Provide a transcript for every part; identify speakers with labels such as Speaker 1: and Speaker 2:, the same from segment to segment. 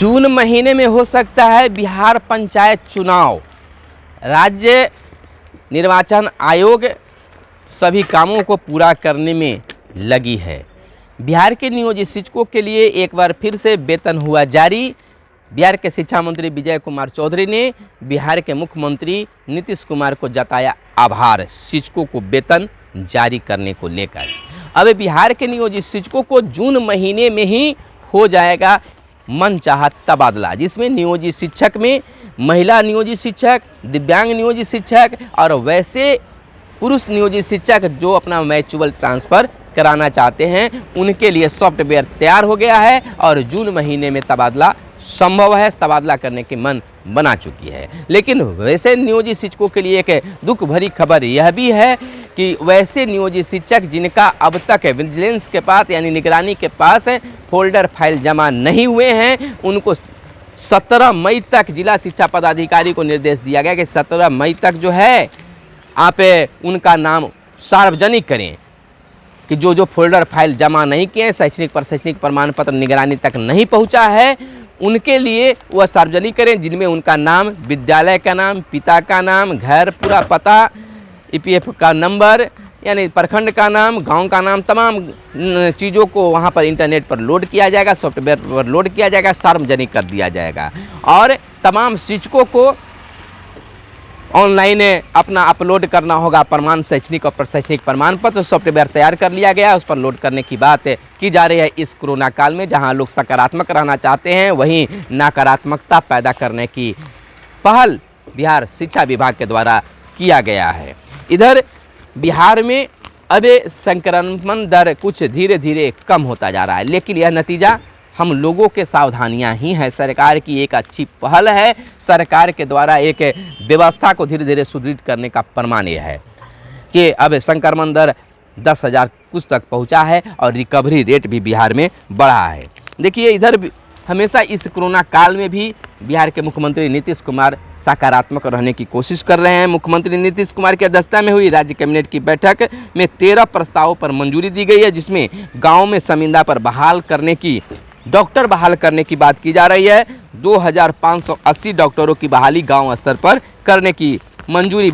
Speaker 1: जून महीने में हो सकता है बिहार पंचायत चुनाव। राज्य निर्वाचन आयोग सभी कामों को पूरा करने में लगी है। बिहार के नियोजित शिक्षकों के लिए एक बार फिर से वेतन हुआ जारी। बिहार के शिक्षा मंत्री विजय कुमार चौधरी ने बिहार के मुख्यमंत्री नीतीश कुमार को जताया आभार शिक्षकों को वेतन जारी करने को लेकर। अब बिहार के नियोजित शिक्षकों को जून महीने में ही हो जाएगा मनचाहा तबादला, जिसमें नियोजित शिक्षक में महिला नियोजित शिक्षक, दिव्यांग नियोजित शिक्षक और वैसे पुरुष नियोजित शिक्षक जो अपना म्यूचुअल ट्रांसफ़र कराना चाहते हैं उनके लिए सॉफ्टवेयर तैयार हो गया है और जून महीने में तबादला संभव है। तबादला करने की मन बना चुकी है। लेकिन वैसे नियोजित शिक्षकों के लिए एक दुख भरी खबर यह भी है कि वैसे नियोजित शिक्षक जिनका अब तक विजिलेंस के पास यानी निगरानी के पास फोल्डर फाइल जमा नहीं हुए हैं, उनको 17 मई तक जिला शिक्षा पदाधिकारी को निर्देश दिया गया कि 17 मई तक जो है आप उनका नाम सार्वजनिक करें कि जो फोल्डर फाइल जमा नहीं किए, शैक्षणिक प्रमाण पत्र निगरानी तक नहीं पहुंचा है, उनके लिए वह सार्वजनिक करें, जिनमें उनका नाम, विद्यालय का नाम, पिता का नाम, घर, पूरा पता, ईपीएफ का नंबर यानी प्रखंड का नाम, गांव का नाम, तमाम चीज़ों को वहां पर इंटरनेट पर लोड किया जाएगा, सॉफ्टवेयर पर लोड किया जाएगा, सार्वजनिक कर दिया जाएगा। और तमाम शिक्षकों को ऑनलाइन अपना अपलोड करना होगा शैक्षणिक और प्रशैक्षणिक प्रमाण पत्र। सॉफ्टवेयर तैयार कर लिया गया, उस पर लोड करने की बात की जा रही है। इस कोरोना काल में जहां लोग सकारात्मक रहना चाहते हैं, वहीं नकारात्मकता पैदा करने की पहल बिहार शिक्षा विभाग के द्वारा किया गया है। इधर बिहार में अब संक्रमण दर कुछ धीरे धीरे कम होता जा रहा है, लेकिन यह नतीजा हम लोगों के सावधानियां ही है। सरकार की एक अच्छी पहल है। सरकार के द्वारा एक व्यवस्था को धीरे धीरे सुदृढ़ करने का प्रमाण यह है कि अब संक्रमण दर 10,000 कुछ तक पहुंचा है और रिकवरी रेट भी बिहार में बढ़ा है। देखिए, इधर हमेशा इस कोरोना काल में भी बिहार के मुख्यमंत्री नीतीश कुमार सकारात्मक रहने की कोशिश कर रहे हैं। मुख्यमंत्री नीतीश कुमार की अध्यक्षता में हुई राज्य कैबिनेट की बैठक में 13 प्रस्तावों पर मंजूरी दी गई है, जिसमें गाँव में शमिंदा पर बहाल करने की, डॉक्टर बहाल करने की बात की जा रही है। 2580 डॉक्टरों की बहाली गांव स्तर पर करने की मंजूरी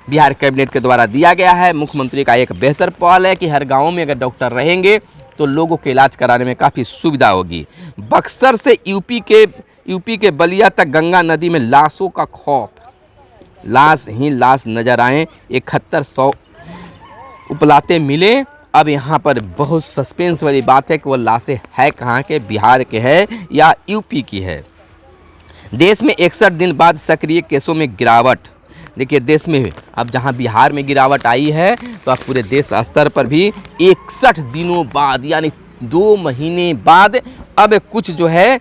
Speaker 1: बिहार कैबिनेट के द्वारा दिया गया है। मुख्यमंत्री का एक बेहतर पहल है कि हर गांव में अगर डॉक्टर रहेंगे तो लोगों के इलाज कराने में काफ़ी सुविधा होगी। बक्सर से यूपी के बलिया तक गंगा नदी में लाशों का खौफ, लाश ही लाश नजर आए। 7100 उपलाते मिले। अब यहाँ पर बहुत सस्पेंस वाली बात है कि वो लाशें है कहाँ के, बिहार के है या यूपी की है। देश में 61 दिन बाद सक्रिय केसों में गिरावट। देखिए, देश में अब जहाँ बिहार में गिरावट आई है तो अब पूरे देश स्तर पर भी 61 दिनों बाद यानी 2 महीने बाद अब कुछ जो है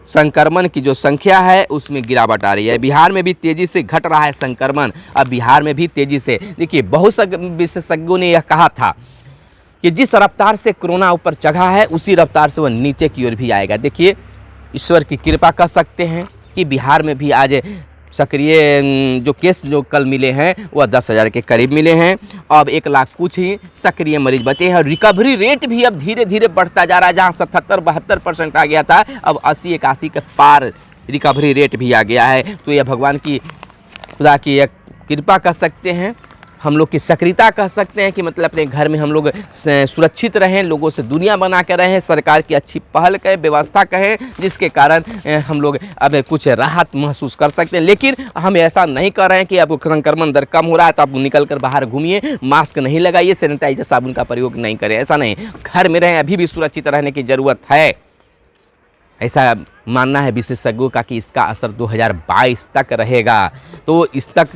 Speaker 1: संक्रमण की जो संख्या है उसमें गिरावट आ रही है। बिहार में भी तेज़ी से घट रहा है संक्रमण। अब बिहार में भी तेज़ी से, देखिए, बहुत विशेषज्ञों ने यह कहा था कि जिस रफ्तार से कोरोना ऊपर चढ़ा है उसी रफ्तार से वह नीचे की ओर भी आएगा। देखिए, ईश्वर की कृपा कर सकते हैं कि बिहार में भी आज सक्रिय जो केस जो कल मिले हैं वह 10,000 के करीब मिले हैं। अब 1 लाख कुछ ही सक्रिय मरीज बचे हैं। रिकवरी रेट भी अब धीरे धीरे बढ़ता जा रहा है। जहाँ 77-72% आ गया था, अब 80-81 के पार रिकवरी रेट भी आ गया है। तो यह भगवान की, खुदा की एक कृपा कर सकते हैं, हम लोग की सक्रियता कह सकते हैं कि मतलब अपने घर में हम लोग सुरक्षित रहें, लोगों से दुनिया बना कर रहें। सरकार की अच्छी पहल कहें, व्यवस्था कहें, जिसके कारण हम लोग अब कुछ राहत महसूस कर सकते हैं। लेकिन हम ऐसा नहीं कर रहे हैं कि अब संक्रमण दर कम हो रहा है तो आप निकल कर बाहर घूमिए, मास्क नहीं लगाइए, सैनिटाइजर साबुन का प्रयोग नहीं करें, ऐसा नहीं। घर में रहें, अभी भी सुरक्षित रहने की ज़रूरत है, ऐसा मानना है विशेषज्ञों का कि इसका असर 2022 तक रहेगा। तो इस तक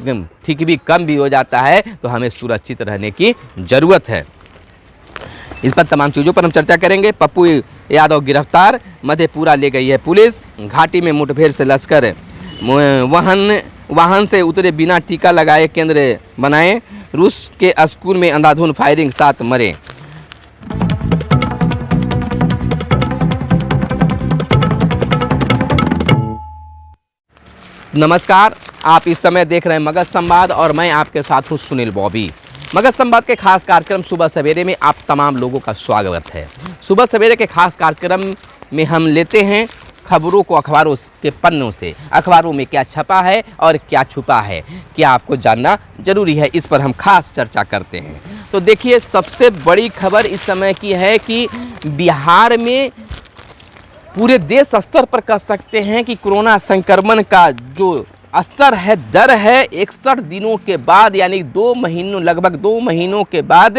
Speaker 1: ठीक भी कम भी हो जाता है तो हमें सुरक्षित रहने की ज़रूरत है। इस पर तमाम चीज़ों पर हम चर्चा करेंगे। पप्पू यादव गिरफ्तार, मधेपुरा ले गई है पुलिस। घाटी में मुठभेड़ से लश्कर वाहन से उतरे बिना टीका लगाए केंद्र बनाए। रूस के स्कूल में अंधाधुंध फायरिंग, 7 मरे। नमस्कार, आप इस समय देख रहे हैं मगध संवाद और मैं आपके साथ हूँ सुनील बॉबी। मगध संवाद के खास कार्यक्रम सुबह सवेरे में आप तमाम लोगों का स्वागत है। सुबह सवेरे के खास कार्यक्रम में हम लेते हैं खबरों को अखबारों के पन्नों से। अखबारों में क्या छपा है और क्या छुपा है, क्या आपको जानना जरूरी है, इस पर हम खास चर्चा करते हैं। तो देखिए, सबसे बड़ी खबर इस समय की है कि बिहार में पूरे देश स्तर पर कह सकते हैं कि कोरोना संक्रमण का जो स्तर है, दर है, 61 दिनों के बाद यानी 2 महीनों, लगभग 2 महीनों के बाद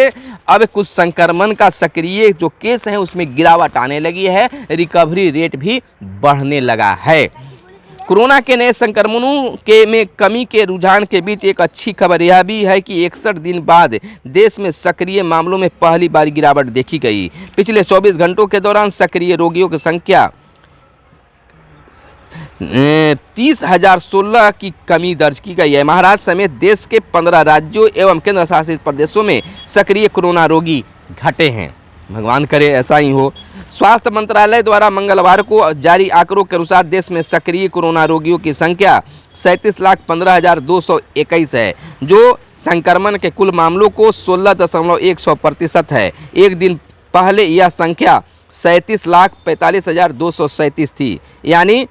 Speaker 1: अब कुछ संक्रमण का सक्रिय जो केस हैं उसमें गिरावट आने लगी है, रिकवरी रेट भी बढ़ने लगा है। कोरोना के नए संक्रमणों के में कमी के रुझान के बीच एक अच्छी खबर यह भी है कि 61 दिन बाद देश में सक्रिय मामलों में पहली बार गिरावट देखी गई। पिछले 24 घंटों के दौरान सक्रिय रोगियों की संख्या 30,016 की कमी दर्ज की गई है। महाराष्ट्र समेत देश के 15 राज्यों एवं केंद्र शासित प्रदेशों में सक्रिय कोरोना रोगी घटे हैं। भगवान करे ऐसा ही हो। स्वास्थ्य मंत्रालय द्वारा मंगलवार को जारी आंकड़ों के अनुसार देश में सक्रिय कोरोना रोगियों की संख्या 37,15,221 है, जो संक्रमण के कुल मामलों को 16.1% है। एक दिन पहले यह संख्या 37,45,237 थी, यानी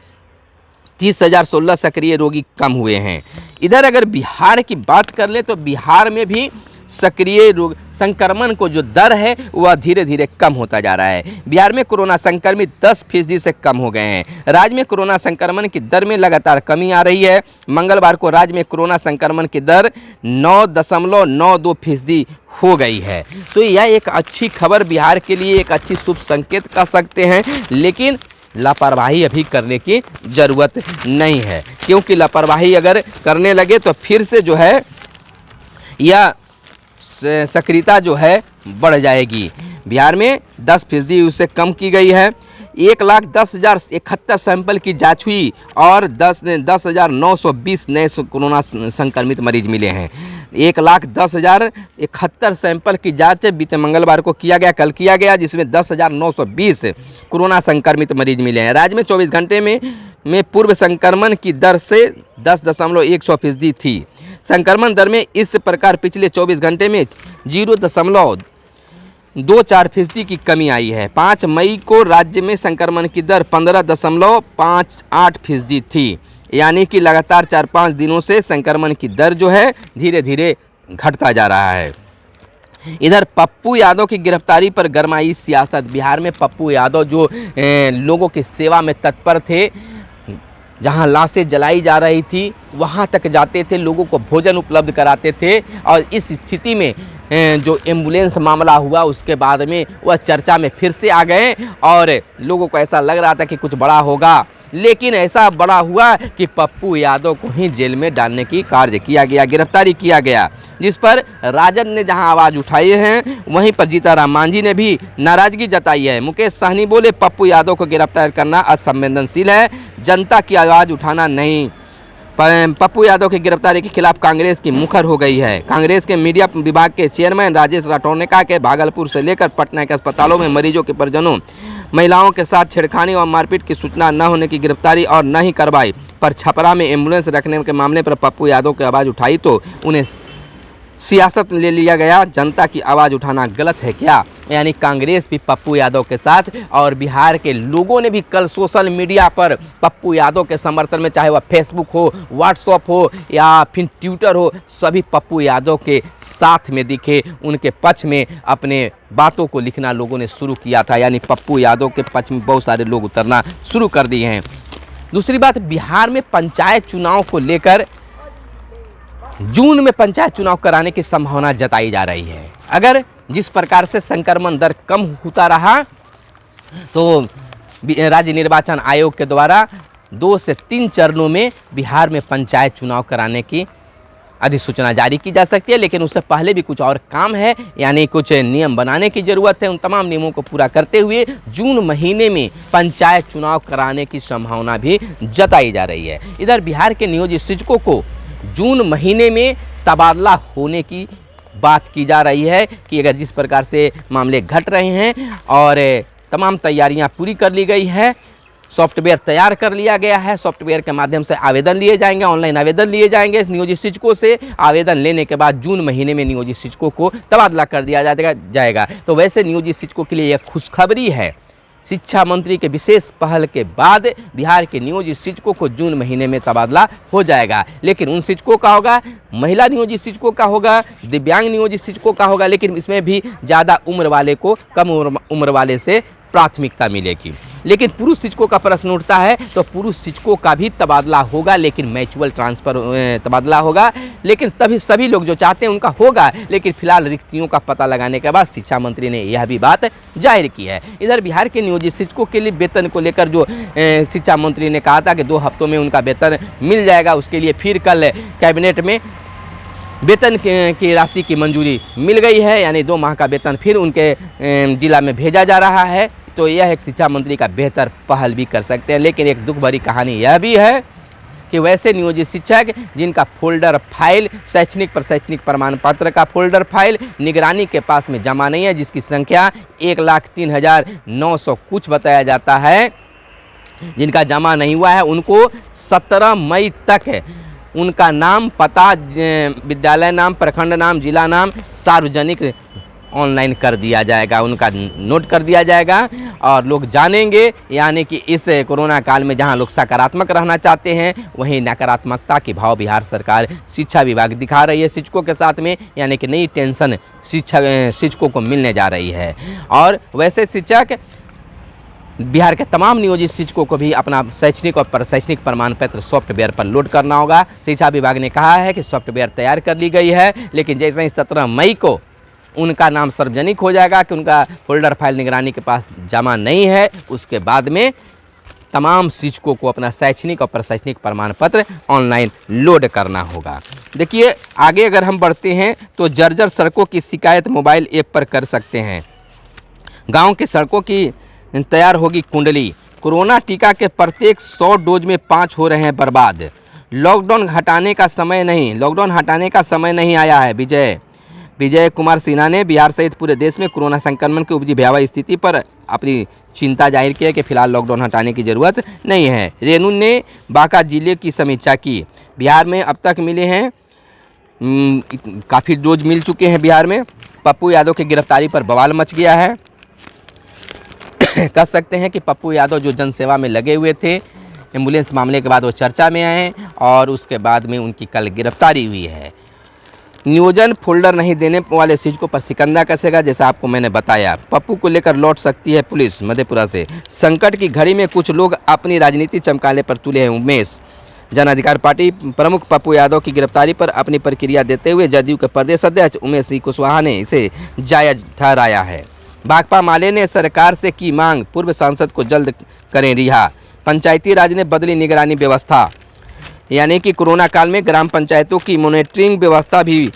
Speaker 1: 30,016 सक्रिय रोगी कम हुए हैं। इधर अगर बिहार की बात कर ले तो बिहार में भी सक्रिय रोग संक्रमण को जो दर है वह धीरे धीरे कम होता जा रहा है। बिहार में कोरोना संक्रमित 10% से कम हो गए हैं। राज्य में कोरोना संक्रमण की दर में लगातार कमी आ रही है। मंगलवार को राज्य में कोरोना संक्रमण की दर 9.92% हो गई है। तो यह एक अच्छी खबर बिहार के लिए, एक अच्छी शुभ संकेत कह सकते हैं, लेकिन लापरवाही अभी करने की ज़रूरत नहीं है, क्योंकि लापरवाही अगर करने लगे तो फिर से जो है यह सक्रियता जो है बढ़ जाएगी। बिहार में 10% उससे कम की गई है। 1,10,071 सैंपल की जांच हुई और 10,920 नए कोरोना संक्रमित मरीज मिले हैं। 1,10,071 सैंपल की जांच बीते मंगलवार को किया गया, कल किया गया, जिसमें 10,920 कोरोना संक्रमित मरीज मिले हैं। राज्य में 24 घंटे में पूर्व संक्रमण की दर से 10.1% थी। संक्रमण दर में इस प्रकार पिछले 24 घंटे में 0.24% की कमी आई है। 5 मई को राज्य में संक्रमण की दर 15.58% थी, यानी कि लगातार 4-5 दिनों से संक्रमण की दर जो है धीरे धीरे घटता जा रहा है। इधर पप्पू यादव की गिरफ्तारी पर गरमाई सियासत। बिहार में पप्पू यादव जो लोगों की सेवा में तत्पर थे, जहां लाशें जलाई जा रही थी वहां तक जाते थे, लोगों को भोजन उपलब्ध कराते थे, और इस स्थिति में जो एम्बुलेंस मामला हुआ उसके बाद में वह चर्चा में फिर से आ गए और लोगों को ऐसा लग रहा था कि कुछ बड़ा होगा, लेकिन ऐसा बड़ा हुआ कि पप्पू यादव को ही जेल में डालने की कार्य किया गया, गिरफ्तारी किया गया, जिस पर राजद ने जहां आवाज़ उठाई है वहीं पर जीताराम मांझी ने भी नाराजगी जताई है। मुकेश सहनी बोले, पप्पू यादव को गिरफ्तार करना असंवेदनशील है, जनता की आवाज़ उठाना नहीं। पप्पू यादव की गिरफ्तारी के खिलाफ कांग्रेस की मुखर हो गई है। कांग्रेस के मीडिया विभाग के चेयरमैन राजेश राठौर ने कहा कि भागलपुर से लेकर पटना के अस्पतालों में मरीजों के परिजनों, महिलाओं के साथ छेड़खानी और मारपीट की सूचना न होने की गिरफ्तारी और न ही कार्रवाई पर छपरा में एम्बुलेंस रखने के मामले पर पप्पू यादव की आवाज़ उठाई तो उन्हें सियासत ले लिया गया। जनता की आवाज़ उठाना गलत है क्या? यानी कांग्रेस भी पप्पू यादव के साथ, और बिहार के लोगों ने भी कल सोशल मीडिया पर पप्पू यादव के समर्थन में, चाहे वह फेसबुक हो, व्हाट्सएप हो या फिर ट्विटर हो, सभी पप्पू यादव के साथ में दिखे, उनके पक्ष में अपने बातों को लिखना लोगों ने शुरू किया था। यानी पप्पू यादव के पक्ष में बहुत सारे लोग उतरना शुरू कर दिए हैं। दूसरी बात, बिहार में पंचायत चुनाव को लेकर जून में पंचायत चुनाव कराने की संभावना जताई जा रही है। अगर जिस प्रकार से संक्रमण दर कम होता रहा तो राज्य निर्वाचन आयोग के द्वारा 2 से 3 चरणों में बिहार में पंचायत चुनाव कराने की अधिसूचना जारी की जा सकती है, लेकिन उससे पहले भी कुछ और काम है, यानी कुछ नियम बनाने की ज़रूरत है। उन तमाम नियमों को पूरा करते हुए जून महीने में पंचायत चुनाव कराने की संभावना भी जताई जा रही है। इधर बिहार के नियोजित शिक्षकों को जून महीने में तबादला होने की बात की जा रही है कि अगर जिस प्रकार से मामले घट रहे हैं और तमाम तैयारियां पूरी कर ली गई है, सॉफ्टवेयर तैयार कर लिया गया है, सॉफ्टवेयर के माध्यम से आवेदन लिए जाएंगे, ऑनलाइन आवेदन लिए जाएंगे नियोजित शिक्षकों से। आवेदन लेने के बाद जून महीने में नियोजित शिक्षकों को तबादला कर दिया जाएगा। तो वैसे नियोजित शिक्षकों के लिए यह खुशखबरी है शिक्षा मंत्री के विशेष पहल के बाद बिहार के नियोजित शिक्षकों को जून महीने में तबादला हो जाएगा। लेकिन उन शिक्षकों का होगा, महिला नियोजित शिक्षकों का होगा, दिव्यांग नियोजित शिक्षकों का होगा, लेकिन इसमें भी ज़्यादा उम्र वाले को कम उम्र वाले से प्राथमिकता मिलेगी। लेकिन पुरुष शिक्षकों का प्रश्न उठता है, तो पुरुष शिक्षकों का भी तबादला होगा, लेकिन म्यूचुअल ट्रांसफ़र तबादला होगा। लेकिन तभी सभी लोग जो चाहते हैं उनका होगा, लेकिन फिलहाल रिक्तियों का पता लगाने के बाद शिक्षा मंत्री ने यह भी बात जाहिर की है। इधर बिहार के नियोजित शिक्षकों के लिए वेतन को लेकर जो शिक्षा मंत्री ने कहा था कि 2 हफ्तों में उनका वेतन मिल जाएगा, उसके लिए फिर कल कैबिनेट में वेतन की राशि की मंजूरी मिल गई है, यानी 2 माह का वेतन फिर उनके जिला में भेजा जा रहा है। तो यह एक शिक्षा मंत्री का बेहतर पहल भी कर सकते हैं। लेकिन एक दुख भरी कहानी यह भी है कि वैसे नियोजित शिक्षक जिनका फोल्डर फाइल शैक्षणिक प्रमाण पत्र का फोल्डर फाइल निगरानी के पास में जमा नहीं है, जिसकी संख्या 1,03,900 कुछ बताया जाता है, जिनका जमा नहीं हुआ है, उनको 17 मई तक उनका नाम, पता, विद्यालय नाम, प्रखंड नाम, जिला नाम सार्वजनिक ऑनलाइन कर दिया जाएगा, उनका नोट कर दिया जाएगा और लोग जानेंगे। यानी कि इस कोरोना काल में जहां लोग सकारात्मक रहना चाहते हैं, वहीं नकारात्मकता की भाव बिहार सरकार शिक्षा विभाग दिखा रही है शिक्षकों के साथ में, यानी कि नई टेंशन शिक्षकों को मिलने जा रही है। और वैसे शिक्षक बिहार के तमाम नियोजित शिक्षकों को भी अपना शैक्षणिक और प्रशैक्षणिक प्रमाण पत्र सॉफ्टवेयर पर लोड करना होगा। शिक्षा विभाग ने कहा है कि सॉफ्टवेयर तैयार कर ली गई है, लेकिन जैसे ही 17 मई को उनका नाम सार्वजनिक हो जाएगा कि उनका फोल्डर फाइल निगरानी के पास जमा नहीं है, उसके बाद में तमाम शिक्षकों को अपना शैक्षणिक और प्रशैक्षणिक प्रमाण पत्र ऑनलाइन लोड करना होगा। देखिए आगे अगर हम बढ़ते हैं तो जर्जर सड़कों की शिकायत मोबाइल ऐप पर कर सकते हैं। गाँव की सड़कों की तैयार होगी कुंडली। कोरोना टीका के प्रत्येक 100 डोज में 5 हो रहे हैं बर्बाद। लॉकडाउन हटाने का समय नहीं आया है। विजय कुमार सिन्हा ने बिहार सहित पूरे देश में कोरोना संक्रमण की उपजी भयावह स्थिति पर अपनी चिंता जाहिर की है कि फिलहाल लॉकडाउन हटाने की ज़रूरत नहीं है। रेणु ने बांका जिले की समीक्षा की। बिहार में अब तक मिले हैं काफ़ी डोज मिल चुके हैं बिहार में। पप्पू यादव की गिरफ्तारी पर बवाल मच गया है। कह सकते हैं कि पप्पू यादव जो जनसेवा में लगे हुए थे, एम्बुलेंस मामले के बाद वो चर्चा में आए और उसके बाद में उनकी कल गिरफ्तारी हुई है। नियोजन फोल्डर नहीं देने वाले शिक्षकों पर शिकंजा कसेगा, जैसा आपको मैंने बताया। पप्पू को लेकर लौट सकती है पुलिस मधेपुरा से। संकट की घड़ी में कुछ लोग अपनी राजनीति चमकाने पर तुले हैं उमेश। जन अधिकार पार्टी प्रमुख पप्पू यादव की गिरफ्तारी पर अपनी प्रतिक्रिया देते हुए जदयू के प्रदेश अध्यक्ष उमेश सिंह कुशवाहा ने इसे जायज ठहराया है। भाकपा माले ने सरकार से की मांग, पूर्व सांसद को जल्द करें रिहा। पंचायती राज ने बदली निगरानी व्यवस्था, यानी कि कोरोना काल में ग्राम पंचायतों की मॉनिटरिंग व्यवस्था भी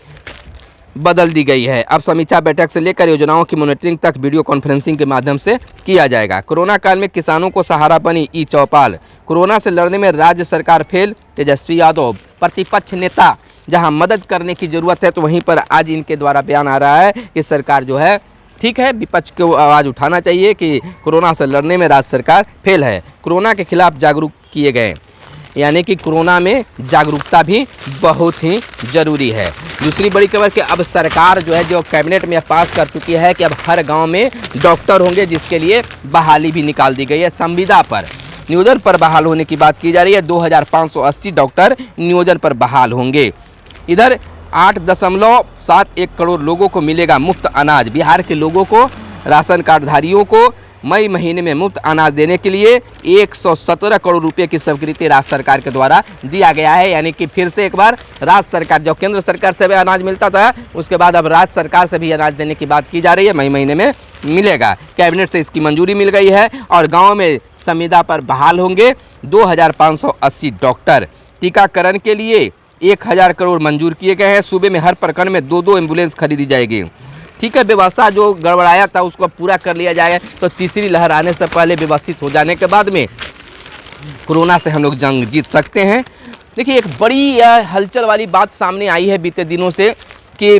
Speaker 1: बदल दी गई है। अब समीक्षा बैठक से लेकर योजनाओं की मॉनिटरिंग तक वीडियो कॉन्फ्रेंसिंग के माध्यम से किया जाएगा। कोरोना काल में किसानों को सहारा बनी ई चौपाल। कोरोना से लड़ने में राज्य सरकार फेल, तेजस्वी यादव। प्रतिपक्ष नेता जहां मदद करने की ज़रूरत है, तो वहीं पर आज इनके द्वारा बयान आ रहा है कि सरकार जो है ठीक है, विपक्ष को आवाज़ उठाना चाहिए कि कोरोना से लड़ने में राज्य सरकार फेल है। कोरोना के खिलाफ जागरूक किए गए, यानी कि कोरोना में जागरूकता भी बहुत ही ज़रूरी है। दूसरी बड़ी खबर कि अब सरकार जो है जो कैबिनेट में पास कर चुकी है कि अब हर गांव में डॉक्टर होंगे, जिसके लिए बहाली भी निकाल दी गई है। संविदा पर नियोजन पर बहाल होने की बात की जा रही है। 2580 डॉक्टर नियोजन पर बहाल होंगे। इधर 8.71 करोड़ लोगों को मिलेगा मुफ्त अनाज। बिहार के लोगों को, राशन कार्डधारियों को मई महीने में मुफ्त अनाज देने के लिए 117 करोड़ रुपए की स्वीकृति राज्य सरकार के द्वारा दिया गया है। यानी कि फिर से एक बार राज्य सरकार, जो केंद्र सरकार से भी अनाज मिलता था, उसके बाद अब राज्य सरकार से भी अनाज देने की बात की जा रही है। मई महीने में मिलेगा। कैबिनेट से इसकी मंजूरी मिल गई है और गाँव में संविदा पर बहाल होंगे 2580 डॉक्टर। टीकाकरण के लिए 1000 करोड़ मंजूर किए गए हैं। सूबे में हर प्रखंड में 2 एम्बुलेंस खरीदी जाएगी। ठीक है, व्यवस्था जो गड़बड़ाया था उसको पूरा कर लिया जाएगा, तो तीसरी लहर आने से पहले व्यवस्थित हो जाने के बाद में कोरोना से हम लोग जंग जीत सकते हैं। देखिए एक बड़ी हलचल वाली बात सामने आई है बीते दिनों से कि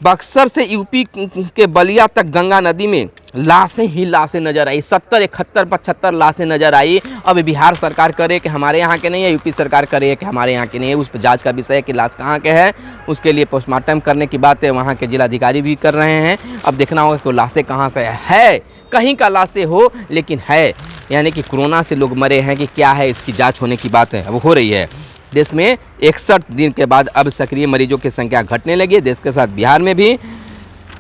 Speaker 1: बक्सर से यूपी के बलिया तक गंगा नदी में लाशें ही लाशें नजर आई। 70, 71, 75 लाशें नजर आई। अब बिहार सरकार करे कि हमारे यहाँ के नहीं है, यूपी सरकार करे कि हमारे यहाँ के नहीं है, उस पर जांच का विषय है कि लाश कहाँ के है। उसके लिए पोस्टमार्टम करने की बात है वहाँ के जिलाधिकारी भी कर रहे हैं। अब देखना होगा कि लाशें कहाँ से है, कहीं का लाशें हो लेकिन है, यानी कि कोरोना से लोग मरे हैं कि क्या है, इसकी जाँच होने की बात है, अब हो रही है। देश में 61 दिन के बाद अब सक्रिय मरीजों की संख्या घटने लगी है। देश के साथ बिहार में भी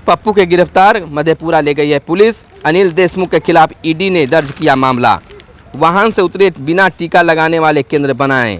Speaker 1: पप्पू के गिरफ्तार मधेपुरा ले गई है पुलिस। अनिल देशमुख के खिलाफ ईडी ने दर्ज किया मामला। वाहन से उतरे बिना टीका लगाने वाले केंद्र बनाएं।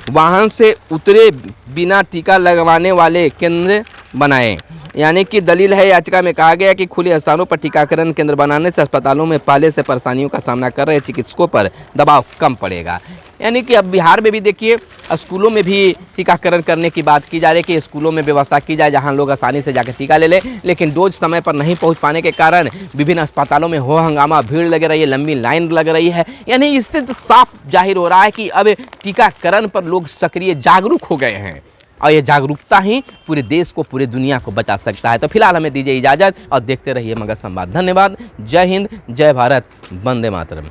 Speaker 1: वाहन से उतरे बिना टीका लगवाने वाले केंद्र बनाएं, यानी कि दलील है याचिका में कहा गया कि खुले स्थानों पर टीकाकरण केंद्र बनाने से अस्पतालों में पहले से परेशानियों का सामना कर रहे चिकित्सकों पर दबाव कम पड़ेगा। यानी कि अब बिहार में भी देखिए स्कूलों में भी टीकाकरण करने की बात की जा रही है कि स्कूलों में व्यवस्था की जाए जहां लोग आसानी से जाकर टीका ले लें, लेकिन डोज समय पर नहीं पहुंच पाने के कारण विभिन्न अस्पतालों में हो हंगामा, भीड़ लग रही है, लंबी लाइन लग रही है। यानी इससे तो साफ जाहिर हो रहा है कि अब टीकाकरण पर लोग सक्रिय जागरूक हो गए हैं और ये जागरूकता ही पूरे देश को, पूरे दुनिया को बचा सकता है। तो फिलहाल हमें दीजिए इजाज़त और देखते रहिए मगध संवाद। धन्यवाद। जय हिंद, जय भारत, वंदे मातरम।